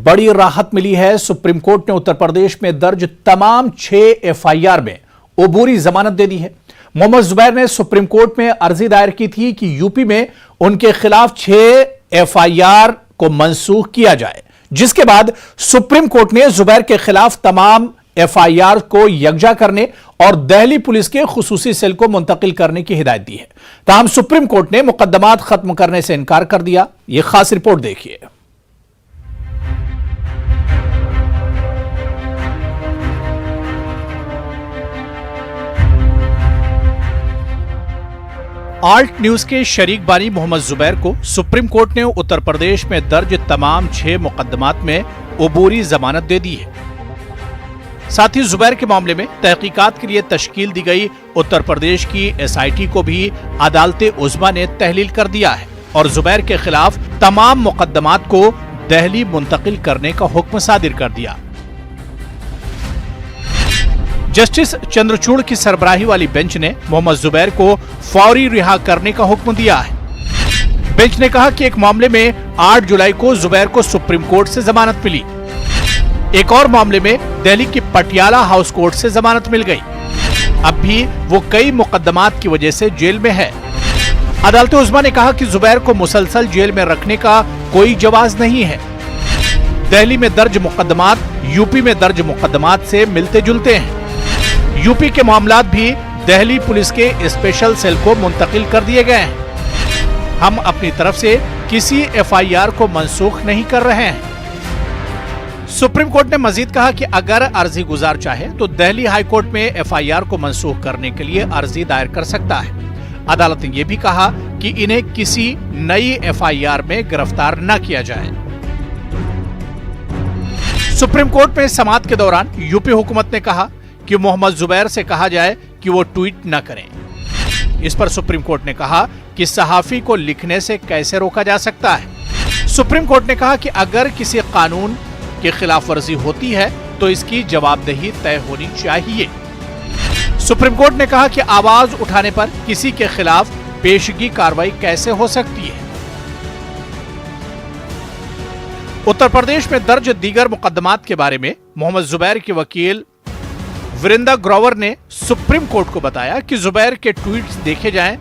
बड़ी राहत मिली है। सुप्रीम कोर्ट ने उत्तर प्रदेश में दर्ज तमाम 6 एफआईआर में अबूरी जमानत दे दी है। मोहम्मद जुबैर ने सुप्रीम कोर्ट में अर्जी दायर की थी कि यूपी में उनके खिलाफ 6 एफआईआर को मंसूख किया जाए, जिसके बाद सुप्रीम कोर्ट ने जुबैर के खिलाफ तमाम एफआईआर को यकजा करने और दिल्ली पुलिस के खुसूसी सेल को मुंतकिल करने की हिदायत दी है। ताहम सुप्रीम कोर्ट ने मुकदमात खत्म करने से इनकार कर दिया। यह खास रिपोर्ट देखिए। आल्ट न्यूज के शरीक बानी मोहम्मद जुबैर को सुप्रीम कोर्ट ने उत्तर प्रदेश में दर्ज तमाम 6 मुकदमात में अबूरी जमानत दे दी है। साथ ही जुबैर के मामले में तहकीकात के लिए तश्कील दी गई उत्तर प्रदेश की एसआईटी को भी अदालत उज़्मा ने तहलील कर दिया है और जुबैर के खिलाफ तमाम मुकदमात को दिल्ली मुंतकिल करने का हुक्म सादिर कर दिया। जस्टिस चंद्रचूड़ की सरबराही वाली बेंच ने मोहम्मद जुबैर को फौरी रिहा करने का हुक्म दिया है। बेंच ने कहा कि एक मामले में 8 जुलाई को जुबैर को सुप्रीम कोर्ट से जमानत मिली। एक और मामले में दिल्ली की पटियाला हाउस कोर्ट से जमानत मिल गई। अब भी वो कई मुकदमात की वजह से जेल में है। अदालत उज़्मा ने कहा कि जुबैर को मुसलसल जेल में रखने का कोई जवाज नहीं है। दिल्ली में दर्ज मुकदमात यूपी में दर्ज मुकदमात से मिलते जुलते हैं। यूपी के मामलात भी दिल्ली पुलिस के स्पेशल सेल को मुंतकिल कर दिए गए हैं। हम अपनी तरफ से किसी एफआईआर को मंसूख नहीं कर रहे हैं। सुप्रीम कोर्ट ने मजीद कहा कि अगर अर्जी गुजार चाहे तो दिल्ली हाई कोर्ट में एफआईआर को मंसूख करने के लिए अर्जी दायर कर सकता है। अदालत ने यह भी कहा कि इन्हें किसी नई एफआईआर में गिरफ्तार न किया जाए। सुप्रीम कोर्ट में समाअत के दौरान यूपी हुकूमत ने कहा कि मोहम्मद जुबैर से कहा जाए कि वो ट्वीट न करें। इस पर सुप्रीम कोर्ट ने कहा कि सहाफी को लिखने से कैसे रोका जा सकता है। सुप्रीम कोर्ट ने कहा कि अगर किसी कानून की खिलाफ वर्जी होती है तो इसकी जवाबदेही तय होनी चाहिए। सुप्रीम कोर्ट ने कहा कि आवाज उठाने पर किसी के खिलाफ पेशगी कार्रवाई कैसे हो सकती है। उत्तर प्रदेश में दर्ज दीगर मुकदमात के बारे में मोहम्मद जुबैर के वकील वीरेंद्र ग्रोवर ने सुप्रीम कोर्ट को बताया कि जुबैर के ट्वीट्स देखे जाएं।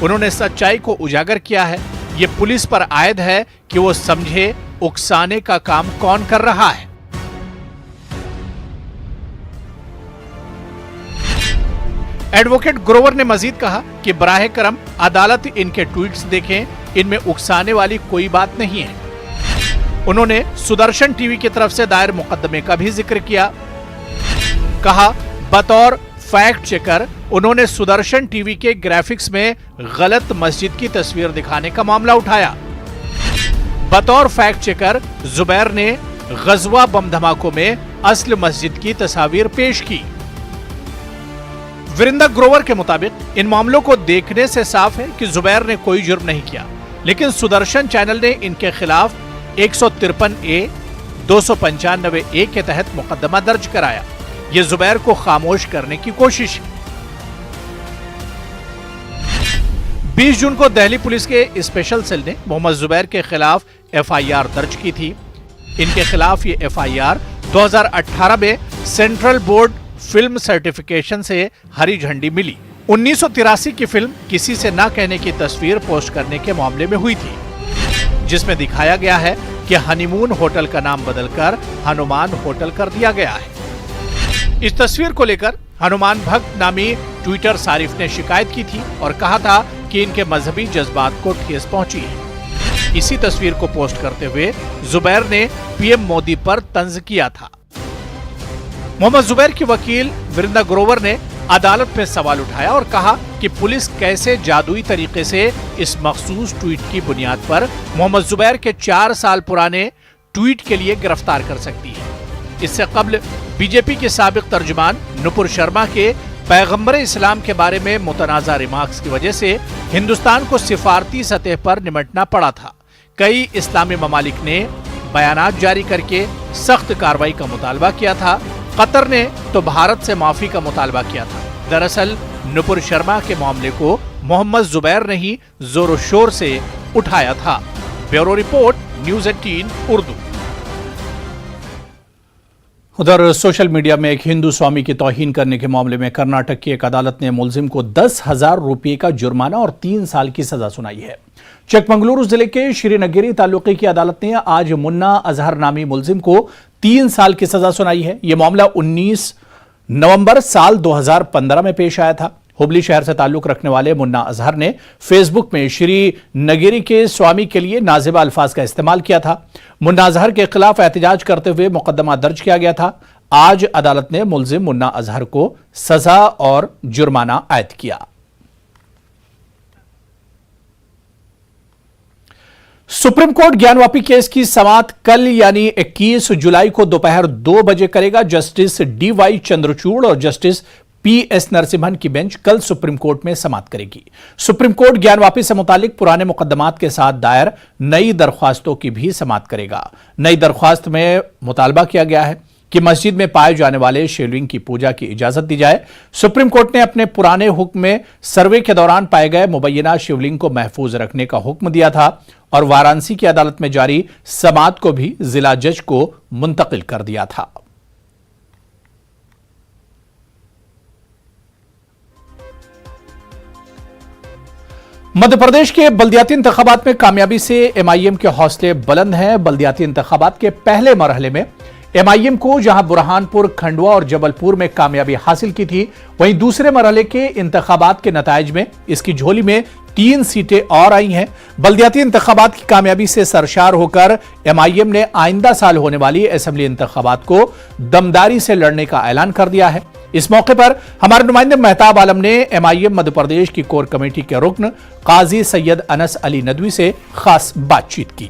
उन्होंने सच्चाई को उजागर किया है। ये पुलिस पर आयद है कि वो समझे उकसाने का काम कौन कर रहा है। एडवोकेट ग्रोवर ने मजीद कहा कि बराह करम अदालत इनके ट्वीट्स देखें, इनमें उकसाने वाली कोई बात नहीं है। उन्होंने सुदर्शन टीवी की तरफ से दायर मुकदमे का भी जिक्र किया। कहा बतौर फैक्ट चेकर उन्होंने सुदर्शन टीवी के ग्राफिक्स में गलत मस्जिद की तस्वीर दिखाने का मामला उठाया। बतौर फैक्ट चेकर जुबैर ने गजवा बम धमाकों में असल मस्जिद की तस्वीर पेश की। वीरेंद्र ग्रोवर के मुताबिक इन मामलों को देखने से साफ है कि जुबैर ने कोई जुर्म नहीं किया, लेकिन सुदर्शन चैनल ने इनके खिलाफ 153A, 295A के तहत मुकदमा दर्ज कराया। ये जुबैर को खामोश करने की कोशिश है। 20 जून को दिल्ली पुलिस के स्पेशल सेल ने मोहम्मद जुबैर के खिलाफ एफआईआर दर्ज की थी। इनके खिलाफ ये एफआईआर 2018 में सेंट्रल बोर्ड फिल्म सर्टिफिकेशन से हरी झंडी मिली। 1983 की फिल्म किसी से ना कहने की तस्वीर पोस्ट करने के मामले में हुई थी, जिसमें दिखाया गया है कि हनीमून होटल का नाम बदलकर हनुमान होटल कर दिया गया है। इस तस्वीर को लेकर हनुमान भक्त नामी ट्विटर सारिफ ने शिकायत की थी और कहा था कि इनके मजहबी जज्बात को ठेस पहुंची है। इसी तस्वीर को पोस्ट करते हुए जुबैर ने पीएम मोदी पर तंज किया था। मोहम्मद जुबैर की वकील वीरेंद्र ग्रोवर ने अदालत में सवाल उठाया और कहा कि पुलिस कैसे जादुई तरीके से इस मखसूस ट्वीट की बुनियाद पर मोहम्मद जुबैर के 4 साल पुराने ट्वीट के लिए गिरफ्तार कर सकती है। इससे कबल बीजेपी के साबिक तर्जुमान नुपुर शर्मा के पैगंबर इस्लाम के बारे में मुतनाज़ा रिमार्क्स की वजह से हिंदुस्तान को सिफारती सतह पर निमटना पड़ा था। कई इस्लामी ममालिक ने बयानात जारी करके सख्त कार्रवाई का मुतालबा किया था। कतर ने तो भारत से माफी का मुतालबा किया था। दरअसल नुपुर शर्मा के मामले को मोहम्मद जुबैर ने ही जोर शोर से उठाया था। Bureau report, news 18 Urdu. उधर सोशल मीडिया में एक हिंदू स्वामी की तौहीन करने के मामले में कर्नाटक की एक अदालत ने मुलजिम को 10,000 रुपये का जुर्माना और 3 साल की सजा सुनाई है। चिकमंगलुरु जिले के श्रीनगरी तालुके की अदालत ने आज मुन्ना अजहर नामी मुलजिम को 3 साल की सजा सुनाई है। यह मामला 19 नवंबर साल 2015 में पेश आया था। हुबली शहर से ताल्लुक रखने वाले मुन्ना अजहर ने फेसबुक में श्री नगेरी के स्वामी के लिए नाजिबा अल्फाज का इस्तेमाल किया था। मुन्ना अजहर के खिलाफ एहतजाज करते हुए मुकदमा दर्ज किया गया था। आज अदालत ने मुलजिम मुन्ना अजहर को सजा और जुर्माना आयद किया। सुप्रीम कोर्ट ज्ञानवापी केस की समाअत कल यानी 21 जुलाई को दोपहर 2 बजे करेगा। जस्टिस DY चंद्रचूड़ और जस्टिस PS नरसिम्हन की बेंच कल सुप्रीम कोर्ट में समाअत करेगी। सुप्रीम कोर्ट ज्ञानवापी से मुतालिक पुराने मुकदमात के साथ दायर नई दरख्वास्तों की भी समाअत करेगा। नई दरख्वास्त में मुतालबा किया गया है कि मस्जिद में पाए जाने वाले शिवलिंग की पूजा की इजाजत दी जाए। सुप्रीम कोर्ट ने अपने पुराने हुक्म में सर्वे के दौरान पाए गए मुबैना शिवलिंग को महफूज रखने का हुक्म दिया था और वाराणसी की अदालत में जारी समाअत को भी जिला जज को मुंतकिल कर दिया था। मध्य प्रदेश के बल्दियाती इंतखाबात में कामयाबी से MIM के हौसले बुलंद हैं। बल्दियाती इंतखाबात के पहले मरहले में MIM को जहां बुरहानपुर, खंडवा और जबलपुर में कामयाबी हासिल की थी, वहीं दूसरे मरहले के इंतखाबात के नताइज में इसकी झोली में 3 सीटें और आई हैं। बल्दियाती इंतखाबात की कामयाबी से सरशार होकर MIM ने आइंदा साल होने वाली असेंबली इंतखाबात को दमदारी से लड़ने का ऐलान कर दिया है। इस मौके पर हमारे नुमाइंदे मेहताब आलम ने MIM मध्य प्रदेश की कोर कमेटी के रुकन काजी सैयद अनस अली नदवी से खास बातचीत की।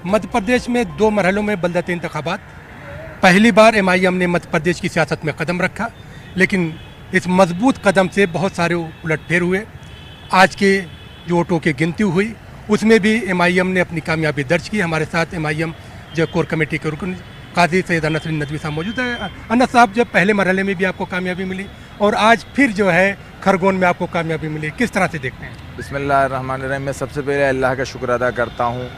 मध्य प्रदेश में 2 मरहलों में बल्दियाती इंतखाबात, पहली बार MIM ने मध्य प्रदेश की सियासत में कदम रखा, लेकिन इस मजबूत कदम से बहुत सारे उलटफेर हुए। आज के जो वोटों की गिनती हुई उसमें भी MIM ने अपनी कामयाबी दर्ज की। हमारे साथ MIM जो कोर कमेटी के रुकन काजी सैयद अनस अली नदवी साहब मौजूद है। अनस साहब, जब पहले मरहले में भी आपको कामयाबी मिली और आज फिर जो है खरगोन में आपको कामयाबी मिली, किस तरह से देखते हैं? बिस्मिल्लाहिर्रहमानिर्रहीम। मैं सबसे पहले अल्लाह का शुक्र अदा करता हूँ,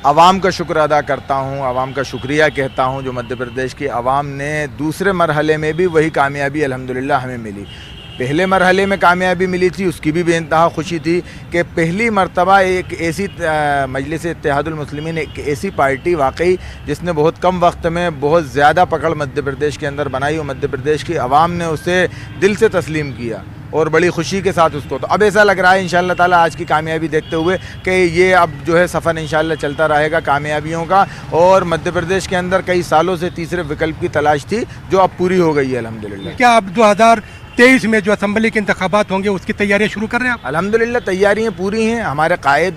आवाम का शुक्र अदा करता हूँ, आवाम का शुक्रिया कहता हूँ जो मध्य प्रदेश की आवाम ने दूसरे मरहले में भी वही कामयाबी अल्हम्दुलिल्लाह हमें मिली। पहले मरहले में कामयाबी मिली थी, उसकी भी बेइंतहा खुशी थी कि पहली मरतबा एक ऐसी मजलिस इत्तेहादुल मुस्लिमीन, एक ऐसी पार्टी वाकई जिसने बहुत कम वक्त में बहुत ज़्यादा पकड़ मध्य प्रदेश के अंदर बनाई और मध्य प्रदेश की आवाम ने उसे दिल से तस्लीम किया और बड़ी खुशी के साथ उसको। तो अब ऐसा लग रहा है इंशाअल्लाह ताला आज की कामयाबी देखते हुए कि ये अब जो है सफ़र इंशाअल्लाह चलता रहेगा कामयाबियों का। और मध्य प्रदेश के अंदर कई सालों से तीसरे विकल्प की तलाश थी जो अब पूरी हो गई है अल्हम्दुलिल्लाह। क्या अब 2023 में जो असेंबली के इंतखाबात होंगे उसकी तैयारियां शुरू कर रहे हैं आप? अल्हम्दुलिल्लाह तैयारियां पूरी हैं। हमारे कायद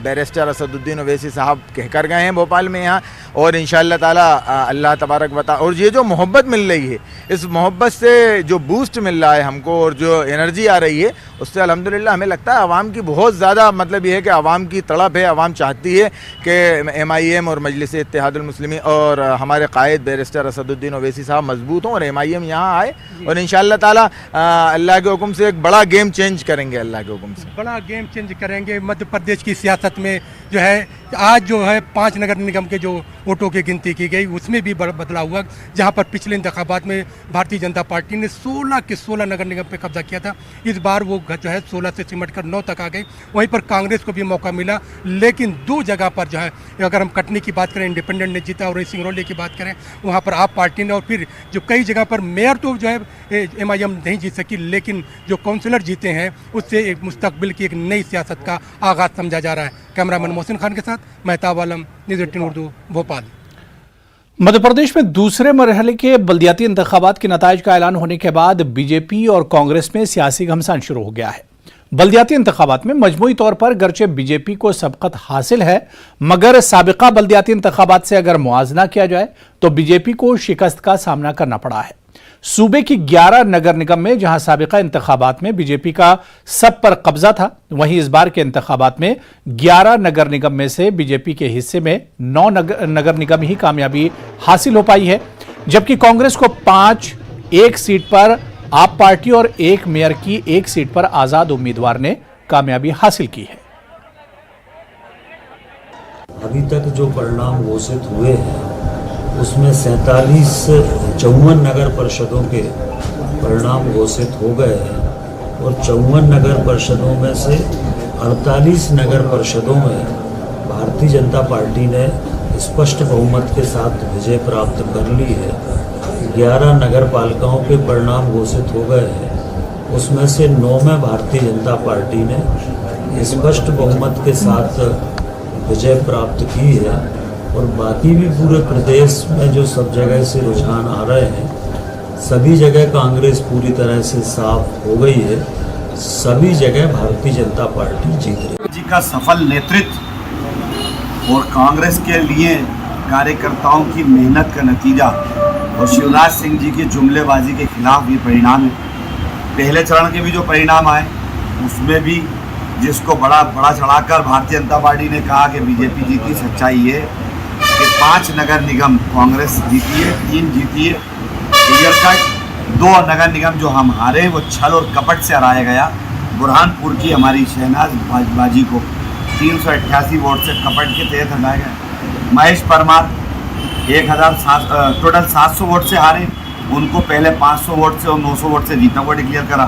बैरिस्टर असदुद्दीन ओवैसी साहब कह कर गए हैं भोपाल में यहाँ, और इंशाअल्लाह ताला अल्लाह तबारक बता। और ये जो मोहब्बत मिल रही है, इस मोहब्बत से जो बूस्ट मिल रहा है हमको और जो एनर्जी आ रही है, उससे अल्हम्दुलिल्लाह हमें लगता है आवाम की बहुत ज़्यादा मतलब ये है कि आवाम की तड़प है, आवाम चाहती है कि MIM और मजलिस इत्तेहादुल मुस्लिमीन और हमारे कायद बैरिस्टर असदुद्दीन ओवैसी साहब मजबूत हों और MIM यहाँ आए और इंशाअल्लाह ताला अल्लाह के हुक्म से एक बड़ा गेम चेंज करेंगे। अल्लाह के हुक्म से बड़ा गेम चेंज करेंगे। मध्य प्रदेश की सियासत में जो है आज जो है 5 नगर निगम के जो वोटों की गिनती की गई उसमें भी बड़ा बदलाव हुआ। जहां पर पिछले इंतखाबात में भारतीय जनता पार्टी ने 16 के 16 नगर निगम पे कब्जा किया था, इस बार वो जो है 16 से सिमट कर 9 तक आ गई। वहीं पर कांग्रेस को भी मौका मिला, लेकिन 2 जगह पर जो है, अगर हम कटनी की बात करें इंडिपेंडेंट ने जीता और सिंगरौली की बात करें वहाँ पर आप पार्टी ने, और फिर जो कई जगह पर मेयर तो जो है MIM नहीं जीत सकी, लेकिन जो काउंसिलर जीते हैं उससे एक मुस्तकबिल की एक नई सियासत का आगाज़ समझा जा रहा है। कैमरामैन मोहसिन खान के साथ मेहताब आलम, न्यूज़ 18 उर्दू, भोपाल। मध्य प्रदेश में दूसरे मरहले के बल्दियाती इंतखाबात के नताइज का ऐलान होने के बाद बीजेपी और कांग्रेस में सियासी घमासान शुरू हो गया है। बल्दियाती इंतखाबात में मजमूई तौर पर गर्चे बीजेपी को सबकत हासिल है, मगर साबिका बल्दियाती इंतखाबात से अगर मुआजना किया जाए तो बीजेपी को शिकस्त का सामना करना पड़ा है। सूबे की 11 नगर निगम में जहां साबिका इंतखाबात में बीजेपी का सब पर कब्जा था, वहीं इस बार के इंतखाबात में 11 नगर निगम में से बीजेपी के हिस्से में 9 नगर निगम ही कामयाबी हासिल हो पाई है, जबकि कांग्रेस को 5, 1 सीट पर आप पार्टी और 1 मेयर की 1 सीट पर आजाद उम्मीदवार ने कामयाबी हासिल की है। अभी तक जो परिणाम घोषित हुए हैं उसमें 54 नगर परिषदों के परिणाम घोषित हो गए हैं और 54 नगर परिषदों में से 48 नगर परिषदों में भारतीय जनता पार्टी ने स्पष्ट बहुमत के साथ विजय प्राप्त कर ली है। 11 नगर पालिकाओं के परिणाम घोषित हो गए हैं, उसमें से 9 में भारतीय जनता पार्टी ने स्पष्ट बहुमत के साथ विजय प्राप्त की है और बाकी भी पूरे प्रदेश में जो सब जगह से रुझान आ रहे हैं, सभी जगह कांग्रेस पूरी तरह से साफ हो गई है, सभी जगह भारतीय जनता पार्टी जीत रही जी का सफल नेतृत्व और कांग्रेस के लिए कार्यकर्ताओं की मेहनत का नतीजा और शिवराज सिंह जी की जुमलेबाजी के खिलाफ ये परिणाम है। पहले चरण के भी जो परिणाम आए उसमें भी जिसको बड़ा चढ़ाकर भारतीय जनता पार्टी ने कहा कि बीजेपी जीती, सच्चाई ये कि 5 नगर निगम कांग्रेस जीती है, 3 जीती है क्लियर कट। 2 नगर निगम जो हम हारे वो छल और कपट से हराया गया। बुरहानपुर की हमारी शहनाज बाजी को 388 वोट से कपट के तहत हटाया गया। महेश परमार टोटल 700 वोट से हारे, उनको पहले 500 वोट से और 900 वोट से जीतना को डिक्लेयर करा।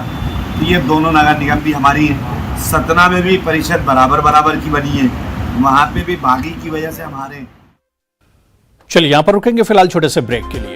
तो ये दोनों नगर निगम भी हमारी हैं। सतना में भी परिषद बराबर की बनी है, वहाँ पे भी बागी की वजह से हम हारे। चलिए यहाँ पर रुकेंगे फिलहाल छोटे से ब्रेक के लिए।